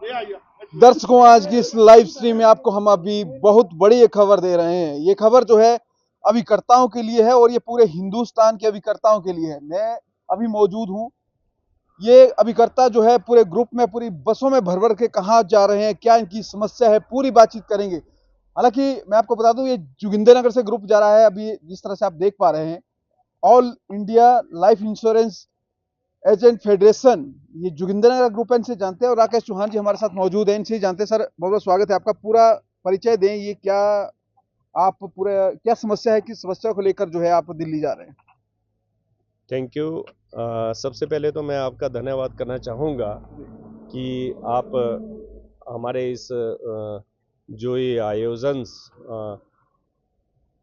दर्शकों, आज की इस लाइव स्ट्रीम में आपको हम अभी बहुत बड़ी एक खबर दे रहे हैं। ये खबर जो है अभिकर्ताओं के लिए है और ये पूरे हिंदुस्तान के अभिकर्ताओं के लिए है। मैं अभी मौजूद हूँ। ये अभिकर्ता जो है पूरे ग्रुप में, पूरी बसों में भर भर के कहाँ जा रहे हैं, क्या इनकी समस्या है, पूरी बातचीत करेंगे। हालांकि मैं आपको बता दूं, ये जोगिंदरनगर से ग्रुप जा रहा है। अभी जिस तरह से आप देख पा रहे हैं, all India life insurance agent federation, ये जोगिंदरनगर ग्रुप है, इनसे जानते हैं। और राकेश चौहान जी हमारे साथ मौजूद हैं, इनसे ही जानते हैं। सर, बहुत बहुत स्वागत है आपका। पूरा परिचय दें, ये क्या, आप पूरे क्या समस्या है, किस समस्या को लेकर जो है आप दिल्ली जा रहे हैं? Thank you. सबसे पहले तो मैं आपका धन्यवाद करना चाहूँगा कि आप हमारे इस जो ये आयोजन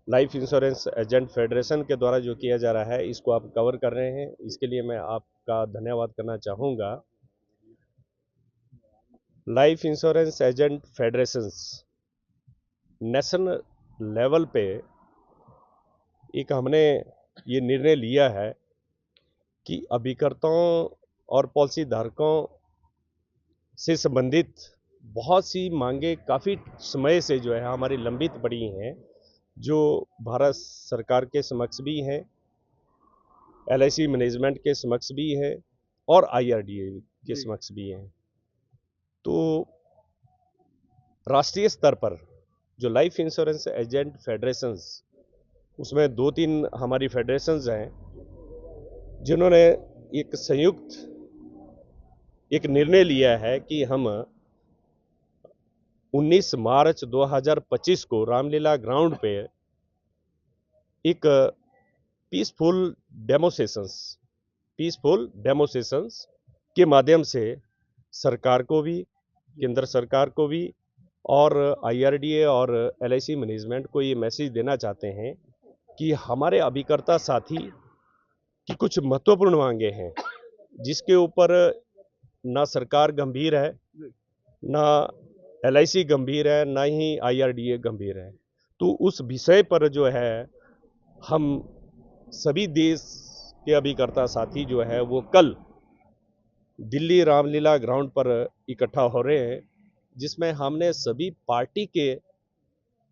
लाइफ इंश्योरेंस एजेंट फेडरेशन के द्वारा जो किया जा रहा है, इसको आप कवर कर रहे हैं। इसके लिए मैं आपका धन्यवाद करना चाहूँगा। Life insurance agent federations national level पे एक हमने ये निर्णय लिया है कि अभिकर्ताओं और पॉलिसी धारकों से संबंधित बहुत सी मांगे काफ़ी समय से जो है हमारी लंबित पड़ी हैं, जो भारत सरकार के समक्ष भी हैं, एलआईसी मैनेजमेंट के समक्ष भी है और आईआरडीए के समक्ष भी हैं। तो राष्ट्रीय स्तर पर जो लाइफ इंश्योरेंस एजेंट फेडरेशंस, उसमें 2-3 हमारी फेडरेशंस हैं जिन्होंने एक संयुक्त एक निर्णय लिया है कि हम 19 मार्च 2025 को रामलीला ग्राउंड पे एक पीसफुल डेमोसेशंस के माध्यम से सरकार को भी, केंद्र सरकार को भी और आईआरडीए और एलआईसी मैनेजमेंट को ये मैसेज देना चाहते हैं कि हमारे अभिकर्ता साथी की कुछ महत्वपूर्ण मांगे हैं, जिसके ऊपर ना सरकार गंभीर है, ना एलआईसी गंभीर है, ना ही आईआरडीए गंभीर है। तो उस विषय पर जो है हम सभी देश के अभिकर्ता साथी जो है वो कल दिल्ली रामलीला ग्राउंड पर इकट्ठा हो रहे हैं, जिसमें हमने सभी पार्टी के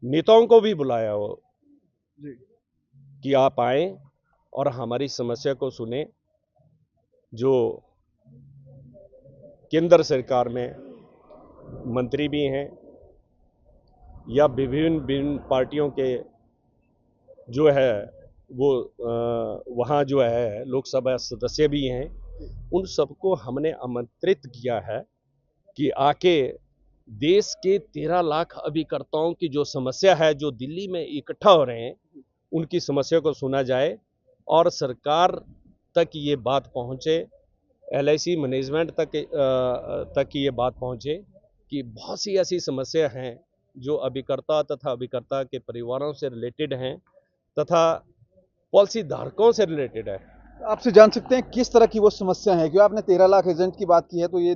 नेताओं को भी बुलाया हो कि आप आए और हमारी समस्या को सुने। जो केंद्र सरकार में मंत्री भी हैं या विभिन्न विभिन्न पार्टियों के जो है वो वहाँ जो है लोकसभा सदस्य भी हैं, उन सबको हमने आमंत्रित किया है कि आके देश के 13 लाख अभिकर्ताओं की जो समस्या है, जो दिल्ली में इकट्ठा हो रहे हैं, उनकी समस्या को सुना जाए और सरकार तक ये बात पहुँचे, एलआईसी मैनेजमेंट तक ये बात पहुँचे कि बहुत सी ऐसी समस्या हैं जो अभिकर्ता तथा अभिकर्ता के परिवारों से रिलेटेड हैं तथा पॉलिसी धारकों से रिलेटेड है। आपसे जान सकते हैं किस तरह की वो समस्या है? क्योंकि आपने 13 लाख एजेंट की बात की है, तो ये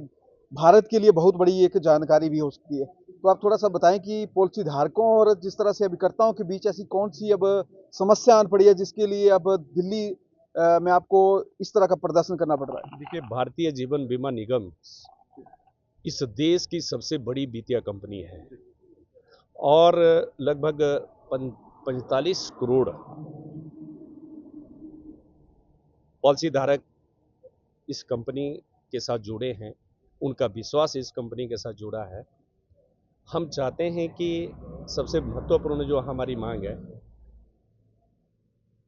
भारत के लिए बहुत बड़ी एक जानकारी भी हो सकती है। तो आप थोड़ा सा बताएं कि पॉलिसी धारकों और जिस तरह से अभिकर्ताओं के बीच ऐसी कौन सी अब समस्या आन पड़ी है, जिसके लिए अब दिल्ली में आपको इस तरह का प्रदर्शन करना पड़ रहा है? देखिए, भारतीय जीवन बीमा निगम इस देश की सबसे बड़ी वित्तीय कंपनी है और लगभग 45 करोड़ पॉलिसी धारक इस कंपनी के साथ जुड़े हैं, उनका विश्वास इस कंपनी के साथ जुड़ा है। हम चाहते हैं कि सबसे महत्वपूर्ण जो हमारी मांग है,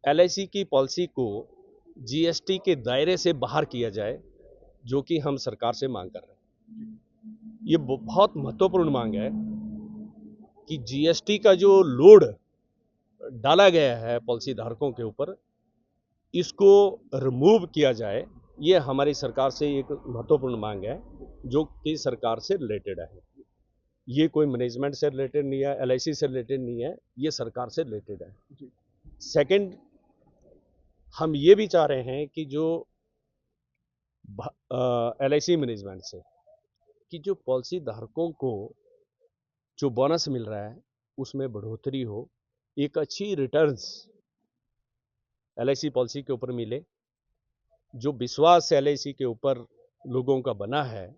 एलआईसी की पॉलिसी को जीएसटी के दायरे से बाहर किया जाए, जो कि हम सरकार से मांग कर रहे हैं। ये बहुत महत्वपूर्ण मांग है कि जीएसटी का जो लोड डाला गया है पॉलिसी धारकों के ऊपर, इसको रिमूव किया जाए। ये हमारी सरकार से एक महत्वपूर्ण मांग है, जो कि सरकार से रिलेटेड है। ये कोई मैनेजमेंट से रिलेटेड नहीं है, एलआईसी से रिलेटेड नहीं है, ये सरकार से रिलेटेड है। सेकंड, हम ये भी चाह रहे हैं कि जो एलआईसी मैनेजमेंट से कि जो पॉलिसी धारकों को जो बोनस मिल रहा है उसमें बढ़ोतरी हो, एक अच्छी रिटर्न्स एलआईसी पॉलिसी के ऊपर मिले। जो विश्वास एलआईसी के ऊपर लोगों का बना है,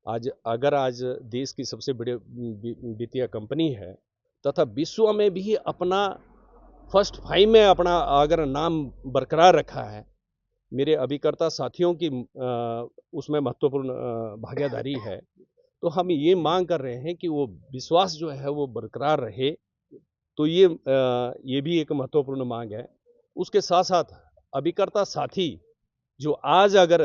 आज देश की सबसे बड़ी वित्तीय कंपनी है तथा विश्व में भी अपना फर्स्ट 5 में अपना अगर नाम बरकरार रखा है, मेरे अभिकर्ता साथियों की उसमें महत्वपूर्ण भागीदारी है, तो हम ये मांग कर रहे हैं कि वो विश्वास जो है वो बरकरार रहे। तो ये भी एक महत्वपूर्ण मांग है। उसके साथ साथ अभिकर्ता साथी जो आज अगर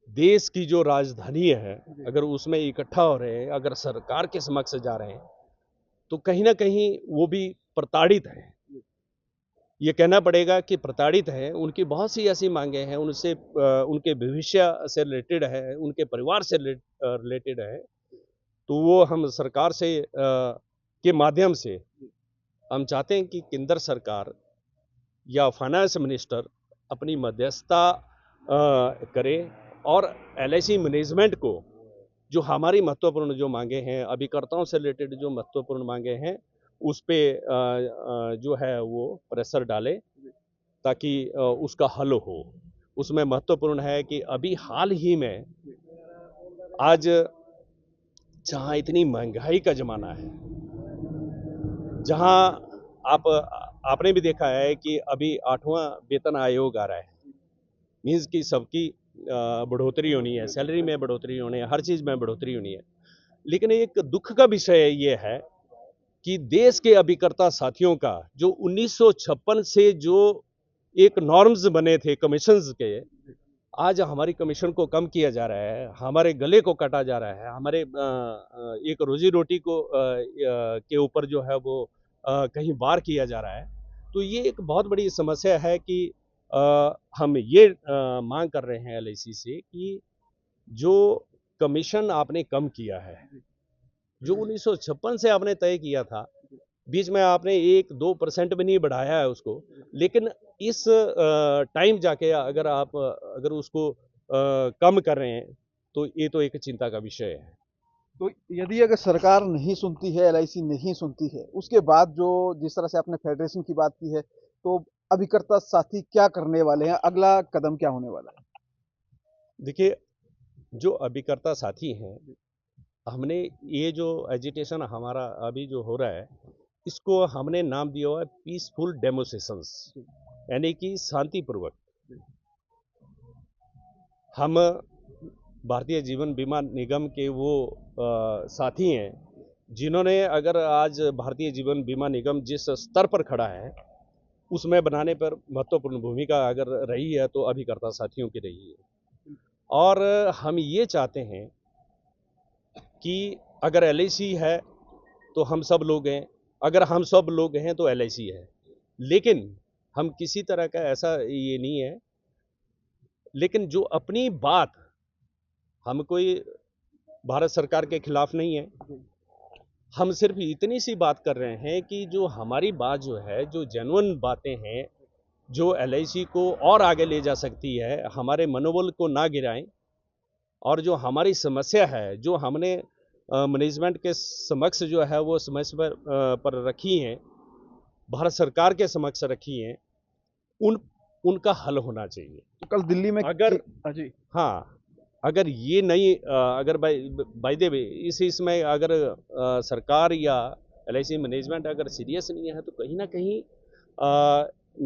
देश की जो राजधानी है, अगर उसमें इकट्ठा हो रहे हैं, अगर सरकार के समक्ष जा रहे हैं, तो कहीं ना कहीं वो भी प्रताड़ित हैं। ये कहना पड़ेगा कि प्रताड़ित हैं। उनकी बहुत सी ऐसी मांगे हैं, उनसे उनके भविष्य से रिलेटेड है, उनके परिवार से रिलेटेड है। तो वो हम सरकार से के माध्यम से हम चाहते हैं कि केंद्र सरकार या फाइनेंस मिनिस्टर अपनी मध्यस्थता करे और एलआईसी मैनेजमेंट को जो हमारी महत्वपूर्ण जो मांगे हैं, अभिकर्ताओं से रिलेटेड जो महत्वपूर्ण मांगे हैं, उस पे जो है वो प्रेशर डाले ताकि उसका हल हो। उसमें महत्वपूर्ण है कि अभी हाल ही में आज जहाँ इतनी महंगाई का ज़माना है, जहाँ आपने भी देखा है कि अभी 8वां वेतन आयोग आ रहा है, मीन्स कि सबकी बढ़ोतरी होनी है, सैलरी में बढ़ोतरी होनी है, हर चीज़ में बढ़ोतरी होनी है। लेकिन एक दुख का विषय ये है कि देश के अभिकर्ता साथियों का जो 1956 से जो एक नॉर्म्स बने थे कमीशंस के, आज हमारी कमीशन को कम किया जा रहा है, हमारे गले को काटा जा रहा है, हमारे एक रोजी रोटी को के ऊपर जो है वो कहीं वार किया जा रहा है। तो ये एक बहुत बड़ी समस्या है कि हम ये मांग कर रहे हैं एलआईसी से कि जो कमीशन आपने कम किया है, जो 1956 से आपने तय किया था, बीच में आपने 1-2% भी नहीं बढ़ाया है उसको, लेकिन इस टाइम जाके अगर उसको कम कर रहे हैं, तो ये तो एक चिंता का विषय है। तो यदि अगर सरकार नहीं सुनती है, एलआईसी नहीं सुनती है, उसके बाद जो जिस तरह से आपने फेडरेशन की बात की है, तो अभिकर्ता साथी क्या करने वाले हैं? अगला कदम क्या होने वाला है? देखिए, जो अभिकर्ता साथी हैं, हमने ये जो एजिटेशन हमारा अभी जो हो रहा है, इसको हमने नाम दिया हुआ है पीसफुल डेमोसेशंस, यानी कि शांतिपूर्वक। हम भारतीय जीवन बीमा निगम के वो साथी हैं जिन्होंने अगर आज भारतीय जीवन बीमा निगम जिस स्तर पर खड़ा है, उसमें बनाने पर महत्वपूर्ण भूमिका अगर रही है तो अभिकर्ता साथियों की रही है। और हम ये चाहते हैं कि अगर एलआईसी है तो हम सब लोग हैं, अगर हम सब लोग हैं तो एलआईसी है। लेकिन हम किसी तरह का ऐसा ये नहीं है, लेकिन जो अपनी बात, हम कोई भारत सरकार के खिलाफ नहीं है, हम सिर्फ इतनी सी बात कर रहे हैं कि जो हमारी बात जो है, जो जेन्युइन बातें हैं, जो एलआईसी को और आगे ले जा सकती है, हमारे मनोबल को ना गिराएं, और जो हमारी समस्या है, जो हमने मैनेजमेंट के समक्ष जो है वो समस्या पर रखी हैं, भारत सरकार के समक्ष रखी हैं, उनका हल होना चाहिए। तो कल दिल्ली में अगर जी हाँ, अगर ये नहीं अगर बाय द वे इसमें अगर सरकार या एलआईसी मैनेजमेंट अगर सीरियस नहीं है, तो कहीं ना कहीं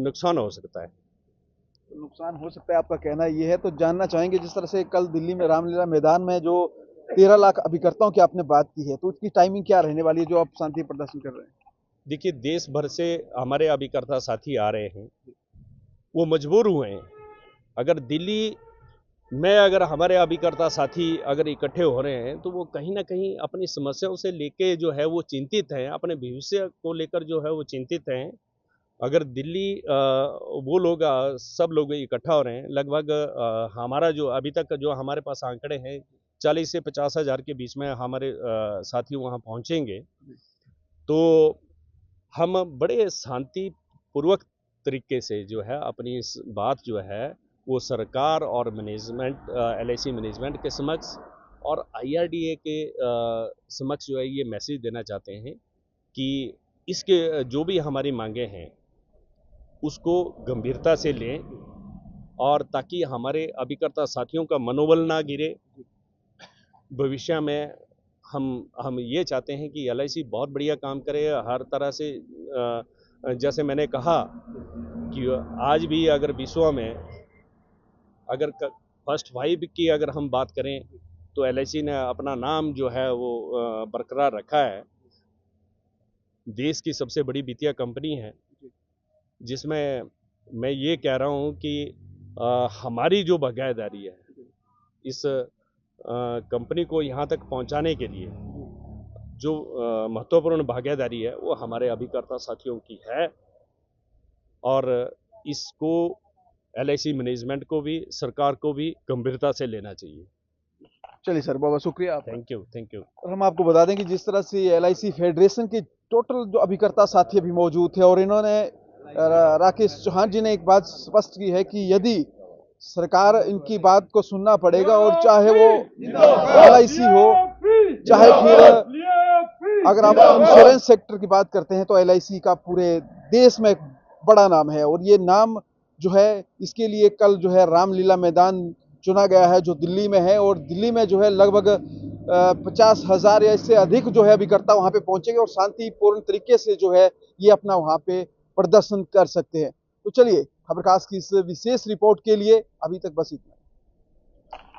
नुकसान हो सकता है। तो नुकसान हो सकता है, आपका कहना ये है। तो जानना चाहेंगे, जिस तरह से कल दिल्ली में रामलीला मैदान में जो 13 लाख अभिकर्ताओं की आपने बात की है, तो उसकी टाइमिंग क्या रहने वाली है जो आप शांति प्रदर्शन कर रहे हैं? देखिए, देश भर से हमारे अभिकर्ता साथी आ रहे हैं, वो मजबूर हुए हैं। अगर दिल्ली में अगर हमारे अभिकर्ता साथी अगर इकट्ठे हो रहे हैं, तो वो कहीं ना कहीं अपनी समस्याओं से लेके जो है वो चिंतित हैं, अपने भविष्य को लेकर जो है वो चिंतित हैं। अगर दिल्ली वो लोग सब लोग इकट्ठा हो रहे हैं, लगभग हमारा जो अभी तक जो हमारे पास आंकड़े हैं, 40 से 50 हज़ार के बीच में हमारे साथी वहाँ पहुँचेंगे। तो हम बड़े शांतिपूर्वक तरीके से जो है अपनी इस बात जो है वो सरकार और मैनेजमेंट, एलआईसी मैनेजमेंट के समक्ष और आईआरडीए के समक्ष जो है ये मैसेज देना चाहते हैं कि इसके जो भी हमारी मांगे हैं उसको गंभीरता से लें और ताकि हमारे अभिकर्ता साथियों का मनोबल ना गिरे। भविष्य में हम ये चाहते हैं कि LIC बहुत बढ़िया काम करे हर तरह से। जैसे मैंने कहा कि आज भी अगर विश्व में अगर फर्स्ट 5 की अगर हम बात करें तो LIC ने अपना नाम जो है वो बरकरार रखा है। देश की सबसे बड़ी वित्तीय कंपनी है, जिसमें मैं ये कह रहा हूँ कि हमारी जो भागीदारी है इस कंपनी को यहाँ तक पहुँचाने के लिए जो महत्वपूर्ण भागीदारी है वो हमारे अभिकर्ता साथियों की है, और इसको LIC मैनेजमेंट को भी, सरकार को भी गंभीरता से लेना चाहिए। चलिए सर, बहुत बहुत शुक्रिया आपका। Thank you. और हम आपको बता दें कि जिस तरह से LIC फेडरेशन के टोटल जो अभिकर्ता साथी अभी मौजूद थे, और इन्होंने राकेश चौहान जी ने एक बात स्पष्ट की है कि यदि सरकार इनकी बात को सुनना पड़ेगा, और चाहे वो LIC हो, चाहे फिर अगर आप इंश्योरेंस सेक्टर की बात करते हैं तो LIC का पूरे देश में एक बड़ा नाम है। और ये नाम जो है, इसके लिए कल जो है रामलीला मैदान चुना गया है जो दिल्ली में है, और दिल्ली में जो है लगभग 50,000 या इससे अधिक जो है अभिकर्ता वहां पे पहुंचेंगे और शांतिपूर्ण तरीके से जो है ये अपना वहां पे प्रदर्शन कर सकते हैं। तो चलिए, खबरकास्ट की इस विशेष रिपोर्ट के लिए अभी तक बस इतना।